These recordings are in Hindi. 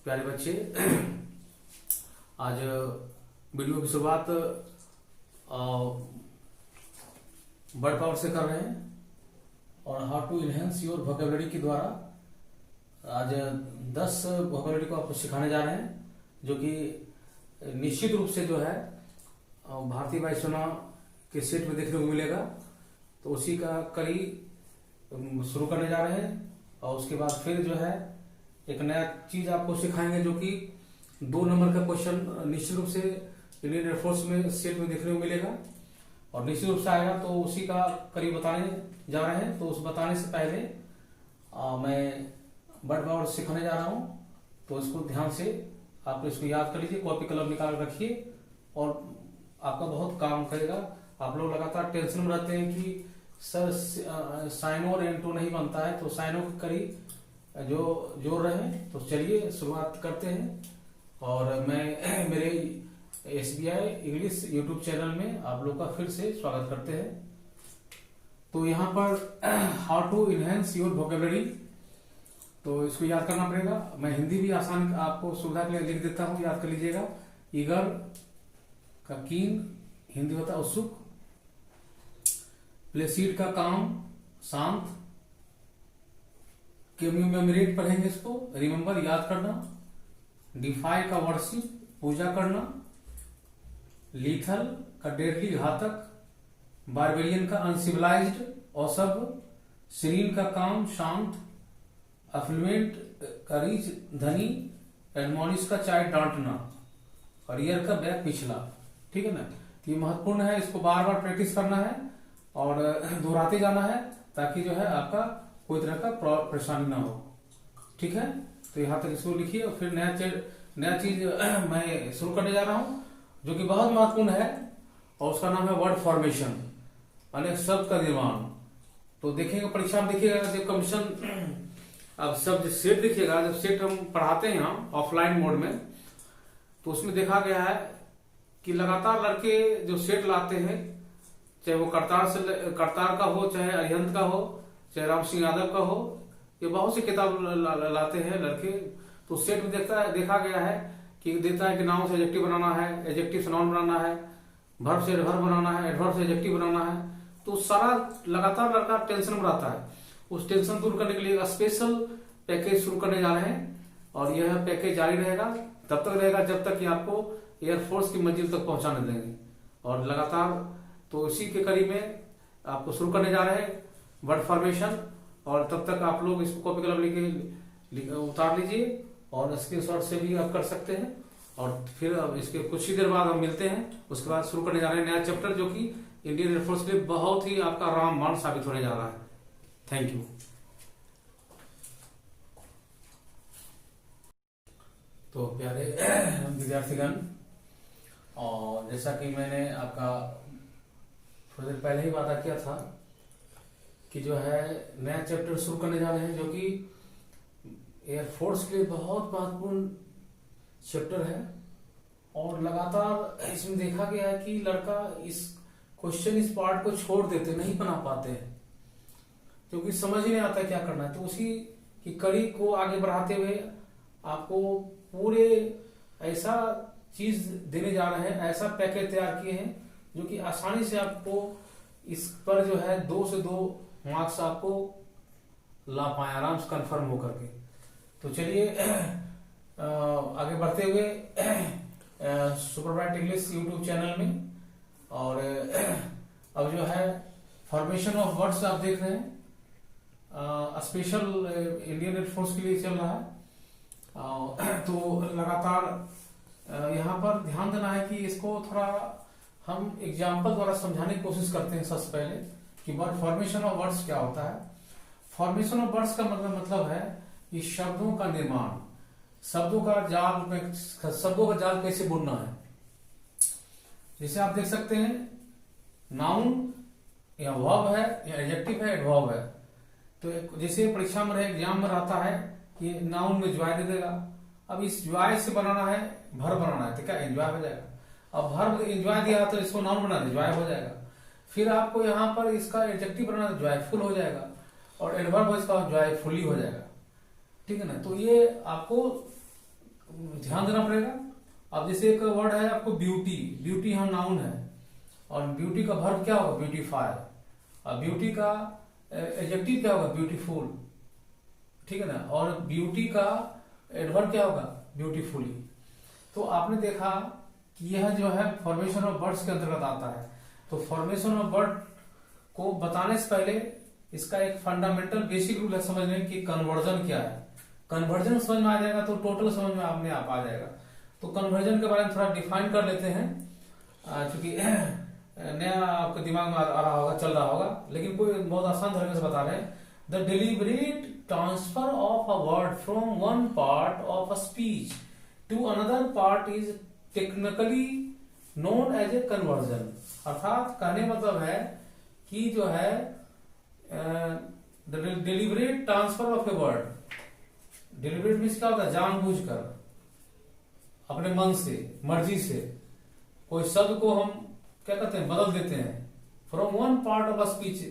प्यारे बच्चे, आज वीडियो की शुरुआत वर्ड पावर से कर रहे हैं और how to enhance your vocabulary के द्वारा आज 10 वोकेबलरी को आपको सिखाने जा रहे हैं, जो कि निश्चित रूप से जो है भारतीय वायुसेना के सेट में देखने को मिलेगा। तो उसी का कड़ी शुरू करने जा रहे हैं और उसके बाद फिर जो है एक नया चीज आपको सिखाएंगे, जो कि 2 नंबर का क्वेश्चन निश्चित रूप से इंडियन एयरफोर्स में सेट में देखने को मिलेगा और निश्चित रूप से आएगा। तो उसी का करीब बताने जा रहे हैं। तो उस बताने से पहले मैं वर्ड पावर सिखाने जा रहा हूं, तो इसको ध्यान से आप इसको याद कर लीजिए, कॉपी कलम निकाल रखिए और आपका बहुत काम करेगा। आप लोग लगातार टेंशन में रहते हैं कि सर साइनो और एंटो नहीं बनता है, तो साइनो की कड़ी जो जोड़ रहे हैं। तो चलिए शुरुआत करते हैं और मैं मेरे SBI इंग्लिश यूट्यूब चैनल में आप लोग का फिर से स्वागत करते हैं। तो यहाँ पर how to enhance your vocabulary, तो इसको याद करना पड़ेगा। मैं हिंदी भी आसान आपको सुविधा के लिए लिख देता हूँ, याद कर लीजिएगा। ईगर का कीन हिंदी होता है उत्सुक, प्लेसीड का काम शांत, कम्यूमेमोरेट पढ़ेंगे इसको, रिमेम्बर याद करना, डिफाई का वर्शिप पूजा करना, लीथल का डेडली घातक, बारबेरियन का अनसिविलाइज्ड असभ्य, सीरीन का काम शांत, अफ्लुएंट का रिच धनी, एडमोनिश का चाय डांटना, और ईयर का बैक पिछला। ठीक है ना, तो ये महत्वपूर्ण है, इसको बार बार प्रैक्टिस करना है और दोहराते जाना है ताकि जो है आपका कोई तरह का परेशानी ना हो। ठीक है, तो यहाँ तक इसको लिखिए और फिर नया चीज मैं शुरू करने जा रहा हूँ, जो कि बहुत महत्वपूर्ण है और उसका नाम है वर्ड फॉर्मेशन, यानी शब्द का निर्माण। तो देखेंगे परीक्षा में, देखिएगा जब कमीशन अब शब्द सेट देखिएगा, जब सेट हम पढ़ाते हैं हम ऑफलाइन मोड में, तो उसमें देखा गया है कि लगातार लड़के जो सेट लाते हैं, चाहे वो करतार का हो, चाहे अरिहंत का हो, चाहे राम सिंह यादव का हो, ये बहुत सी किताब लाते हैं लड़के। तो सेट में देखा गया है कि देता है कि नाउन से एडजेक्टिव बनाना है, एडजेक्टिव से नाउन बनाना है, वर्ब से एडवर्ब बनाना है, एडवर्ब से एडजेक्टिव बनाना है। तो सारा लगातार लड़का टेंशन में रहता है। उस टेंशन दूर करने के लिए स्पेशल पैकेज शुरू करने जा रहे हैं और यह पैकेज जारी रहेगा, तब तक रहेगा जब तक कि आपको एयरफोर्स की मंजिल तक पहुंचाने देंगे। और लगातार तो इसी के करीब में आपको शुरू करने जा रहे हैं वर्ड फॉर्मेशन, और तब तक आप लोग इसको कॉपी कलम लेके उतार लीजिए और स्क्रीनशॉट से भी आप कर सकते हैं। और फिर अब इसके कुछ ही देर बाद हम मिलते हैं, उसके बाद शुरू करने जा रहे हैं नया चैप्टर, जो कि इंडियन एयरफोर्स के लिए बहुत ही आपका रामबाण साबित होने जा रहा है। Thank you. तो प्यारे विद्यार्थीगण, और जैसा कि मैंने आपका थोड़ी देर पहले ही वादा किया था कि जो है नया चैप्टर शुरू करने जा रहे हैं, जो कि एयरफोर्स के लिए बहुत महत्वपूर्ण चैप्टर है। और लगातार इसमें देखा गया है कि लड़का इस पार्ट को छोड़ देते, नहीं बना पाते हैं, क्योंकि समझ ही नहीं आता क्या करना है। तो उसी की कड़ी को आगे बढ़ाते हुए आपको पूरे ऐसा चीज देने जा रहे हैं, ऐसा पैकेज तैयार किए हैं जो कि आसानी से आपको इस पर जो है 2 से 2 मार्क्स आपको ला पाए आराम से कंफर्म होकर के। तो चलिए आगे बढ़ते हुए super bright English YouTube channel में, और अब जो है फॉर्मेशन ऑफ वर्ड्स आप देख रहे हैं, स्पेशल इंडियन एयरफोर्स के लिए चल रहा है। तो लगातार यहाँ पर ध्यान देना है कि इसको थोड़ा हम एग्जाम्पल द्वारा समझाने की कोशिश करते हैं सबसे पहले कि वर्ड फॉर्मेशन ऑफ वर्ड्स क्या होता है। फॉर्मेशन ऑफ वर्ड्स का मतलब है कि शब्दों का निर्माण, शब्दों का जाल कैसे बुनना है। जैसे आप देख सकते हैं, नाउन या वर्ब है या एडजेक्टिव है, एडवर्ब है। तो जैसे परीक्षा में एग्जाम में रहता है कि नाउन में ज्वाय दे देगा, अब इस ज्वाय से बनाना है वर्ब बनाना है, तो क्या एंजॉय हो जाएगा। अब वर्ब एंजॉय दिया तो इसको नाउन बना दे, ज्वाय हो जाएगा। फिर आपको यहाँ पर इसका एडजेक्टिव बनाना, ज्वायफुल हो जाएगा, और एडवर्ब इसका ज्वायफुली हो जाएगा। ठीक है ना, तो ये आपको ध्यान देना पड़ेगा। अब जैसे एक वर्ड है आपको ब्यूटी, ब्यूटी यहाँ नाउन है, और ब्यूटी का वर्ब क्या होगा, ब्यूटीफाई। और ब्यूटी का एडजेक्टिव क्या होगा, ब्यूटीफुल, ठीक है ना। और ब्यूटी का एडवर्ब क्या होगा, ब्यूटीफुली। तो आपने देखा कि यह जो है फॉर्मेशन ऑफ वर्ड्स के अंतर्गत आता है। तो फॉर्मेशन ऑफ वर्ड को बताने से पहले इसका एक फंडामेंटल बेसिक रूल है समझने की, कन्वर्जन क्या है। कन्वर्जन समझ में आ जाएगा तो टोटल समझ में अपने आप आ जाएगा। तो कन्वर्जन के बारे में थोड़ा डिफाइन कर लेते हैं, क्योंकि नया आपके दिमाग में आ रहा होगा, चल रहा होगा, लेकिन कोई बहुत आसान तरीके से बता रहे हैं। The deliberate transfer of a word from one part of a speech to another part is technically known as a conversion. अर्थात कहने मतलब है कि जो है deliberate transfer of a word, deliberate means क्या होता है, जानबूझकर, अपने मन से, मर्जी से कोई शब्द को हम क्या कहते हैं, बदल देते हैं। From one part of speech,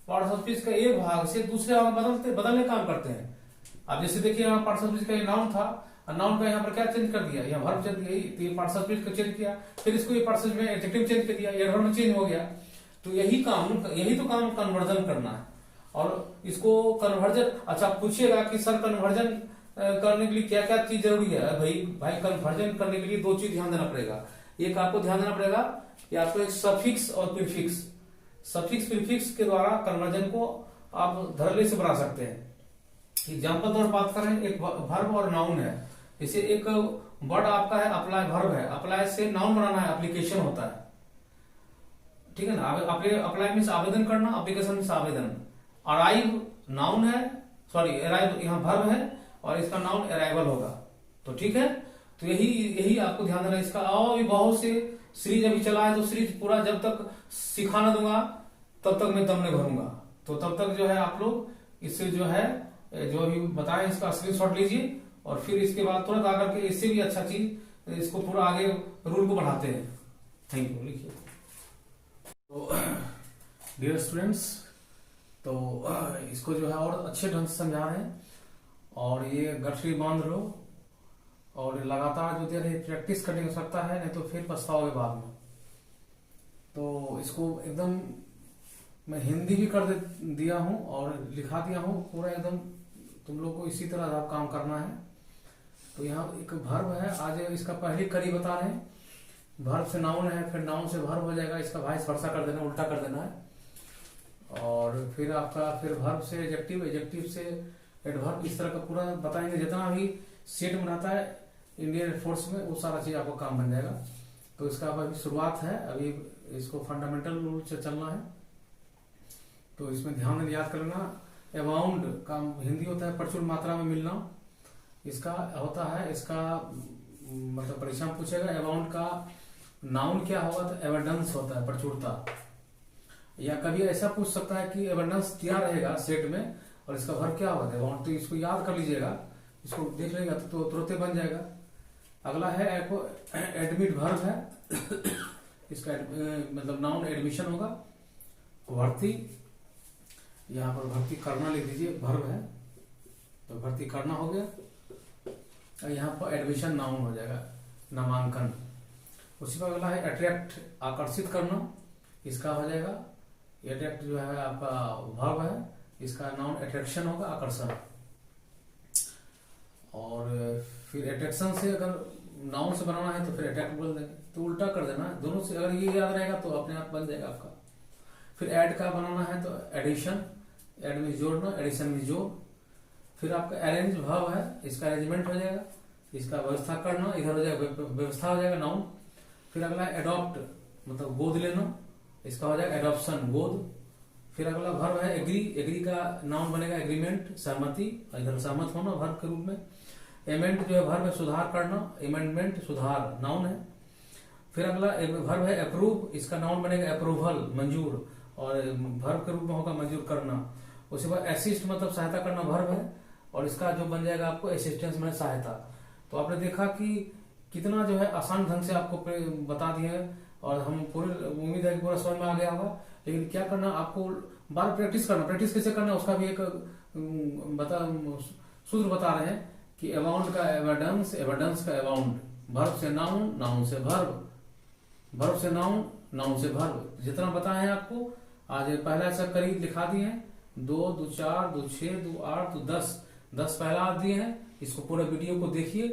part of speech का एक भाग से दूसरे भाग में बदलने काम करते हैं। अब जैसे देखिए यहाँ पार्ट ऑफ स्पीच का नाउन था, नाउन का यहाँ पर क्या चेंज कर दिया, यहाँ वर्ब चेंज किया, तो ये पार्ट ऑफ स्पीच को चेंज किया, फिर इसको ये पार्ट ऑफ स्पीच में एडजेक्टिव चेंज कर दिया, एडवर्ब में चेंज हो गया। तो यही तो काम कन्वर्जन करना है। और इसको कन्वर्जन, अच्छा पूछिएगा कि सर कन्वर्जन करने के लिए क्या क्या चीज जरूरी है। भाई कन्वर्जन करने के लिए दो चीज ध्यान देना पड़ेगा। एक आपको ध्यान देना पड़ेगा कि आपको एक सफिक्स और प्रीफिक्स, सफिक्स प्रीफिक्स के द्वारा कन्वर्जन को आप धड़ल्ले से बना सकते हैं। एग्जाम्पल तौर बात करें, एक वर्ब और नाउन है। जैसे एक वर्ड आपका है अप्लाई, वर्ब है, अप्लाई से नाउन बनाना है, एप्लीकेशन होता है, ठीक है ना। अप्लाई मीन्स आवेदन करना, एप्लीकेशन मीन्स आवेदन। अराइव नाउन है, सॉरी अराइव यहाँ वर्ब है, और इसका नाउन अराइवल होगा। तो ठीक है, तो यही आपको ध्यान देना। इसका और बहुत से सीरीज अभी चला है, तो सीरीज पूरा जब तक सिखाना दूंगा तब तक मैं दम नहीं भरूंगा। तो तब तक जो है आप लोग इससे जो है जो अभी बताएं इसका स्क्रीनशॉट लीजिए, और फिर इसके बाद तुरंत आकर के इससे भी अच्छा चीज इसको पूरा आगे रूल को बढ़ाते हैं। Thank you. लिखिए। तो डियर स्टूडेंट्स, तो इसको जो है और अच्छे ढंग से समझा रहे हैं, और ये गठरी बांध लो, और लगातार जो देर है प्रैक्टिस करने की आवश्यकता है, नहीं तो फिर पछताओगे बाद में। तो इसको एकदम मैं हिंदी भी कर दिया हूं और लिखा दिया हूं पूरा एकदम, तुम लोग को इसी तरह आप काम करना है। तो यहाँ एक वर्ब है, आज इसका पहली कड़ी बता रहे हैं। वर्ब से नाउन है, फिर नाउन से वर्ब हो जाएगा, इसका वाइस वर्सा कर देना, उल्टा कर देना है। और फिर आपका फिर वर्ब से एडजेक्टिव, एडजेक्टिव से एडवर्ब, इस तरह का पूरा बताएंगे। जितना भी सेट बनाता है इंडियन एयरफोर्स में, वो सारा चीज आपको काम बन जाएगा। तो इसका अभी शुरुआत है, अभी इसको फंडामेंटल रूल से चलना है। तो इसमें ध्यान याद कर लेना। अबाउंड का हिंदी होता है प्रचुर मात्रा में मिलना, इसका होता है, इसका मतलब परीक्षा में पूछेगा। अबाउंड का नाउन क्या होगा, तो एबंडेंस होता है, प्रचुरता। या कभी ऐसा पूछ सकता है कि एबंडेंस क्या रहेगा सेट में, और इसका वर्ब क्या होगा, अबाउंड। तो इसको याद कर लीजिएगा, इसको देख लेगा तो तुरंत बन जाएगा। अगला है एडमिट वर्ब है, इसका मतलब नाउन एडमिशन होगा। भर्ती, यहाँ पर भर्ती करना लिख दीजिए, वर्ब है तो भर्ती करना हो गया। और यहाँ पर एडमिशन नाउन हो जाएगा, नामांकन। उसी पर अगला है अट्रैक्ट, आकर्षित करना, इसका हो जाएगा। अट्रैक्ट जो है आपका वर्ब है, इसका नाउन अट्रैक्शन होगा, आकर्षण। और फिर अट्रैक्शन से अगर नाउन से बनाना है तो फिर अट्रैक्ट बोल देंगे, तो उल्टा कर देना है दोनों से। अगर ये याद रहेगा तो अपने आप बन जाएगा आपका। फिर ऐड का बनाना है तो एडिशन, ऐड में जोड़ना, एडिशन में जोड़। फिर आपका अरेंज वर्ब है, इसका अरेंजमेंट हो जाएगा, इसका व्यवस्था करना, इधर हो जाएगा व्यवस्था हो जाएगा नाउन। फिर अगला है एडॉप्ट, मतलब गोद लेना, इसका हो जाएगा एडॉप्शन, गोद। फिर अगला वर्ब है एग्री, एग्री का नाउन बनेगा एग्रीमेंट, सहमति, इधर सहमत होना वर्ब के रूप में। एमेंट जो है वर्ब है सुधार करना, अमेंडमेंट सुधार नाउन है। फिर अगला वर्ब है अप्रूव, इसका नाउन बनेगा अप्रूवल, मंजूर, और वर्ब के रूप में होगा मंजूर करना। उसके बाद असिस्ट मतलब सहायता करना वर्ब है, और इसका जो बन जाएगा आपको असिस्टेंस में सहायता। तो आपने देखा कि कितना जो है आसान ढंग से आपको बता दिए, और हम पूरे उम्मीद है कि पूरा समझ में आ गया होगा। लेकिन क्या करना, आपको बार प्रैक्टिस करना। प्रैक्टिस कैसे करना उसका भी एक सूत्र बता रहे हैं कि अबाउंड का एविडेंस, एविडेंस का अबाउंड, वर्ब से नाउन, नाउन से वर्ब, वर्ब से नाउन, नाउन से वर्ब। जितना बताए हैं आपको आज पहला सब करीब लिखा दिए हैं, 2 2 4 2 6 2 8 2 10 10 पहला दिए हैं। इसको पूरे वीडियो को देखिए।